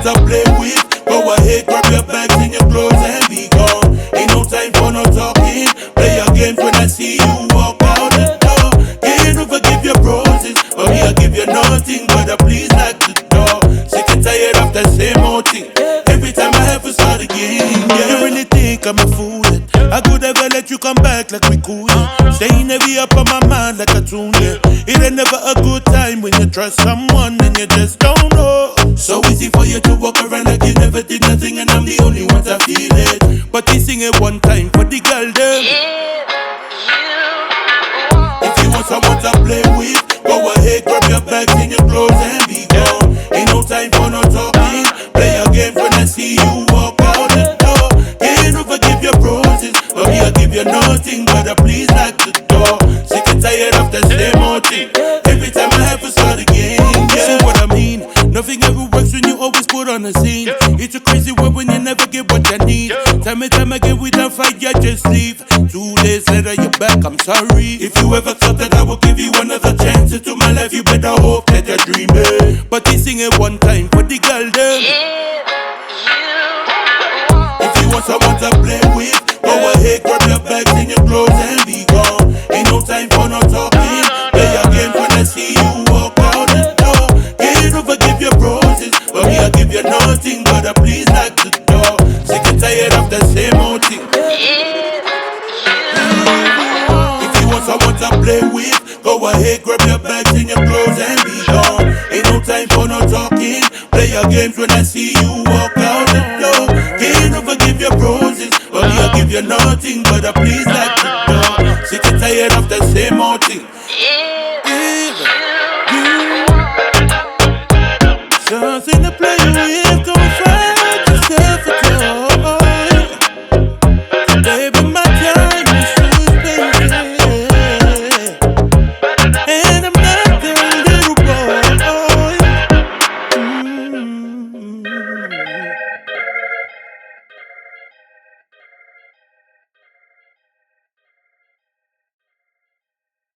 to play with, go ahead, grab your bags and your clothes and be gone. Ain't no time for no talking. Play your games when I see you walk out the door. Can't forgive your roses, but me I give you nothing but a please lock the door. Sick and tired of the same old thing. Every time I have to start again. Yeah. You really think I'm a fool? I could ever let you come back like we cool. Yeah. Staying heavy up on my mind like a tune. Yeah. It ain't never a good time when you trust someone and you just don't know. So easy for you to walk around like you never did nothing, and I'm the only one to feel it. But you sing it one time for the girl them. If you want someone to play with, go ahead, grab your bags and your clothes and be gone. Ain't no time for no talking. Play your games when I see you walk out the door. Can't forgive your roses, but me I give you nothing but a please lock the door. Sick and tired of the same old thing. Every time I have to start again. Yeah. See what I mean? Nothing ever works when you always put on the scene. It's a crazy world when you never get what you need. Time and time again we don't fight, you just leave. 2 days later you're back, I'm sorry. If you ever thought that I would give you another chance into my life, you better hope that you're dreaming. But they sing it one time for the girl them. If you want someone to play with, go ahead, grab your bags and your clothes and be gone. Ain't no time for no talking. Play your games when I see you walk out the door. Can't forgive your roses, but me I give you nothing but a please lock the door. Sick and tired of the same old thing. If you want someone to play with, go ahead, grab your bags and your clothes and be gone. Ain't no time for no talking. Play your games when I see you walk out the door. Can't forgive your roses, but me I give you nothing but a please lock the door. Sick and tired of the same old thing. Just in the place.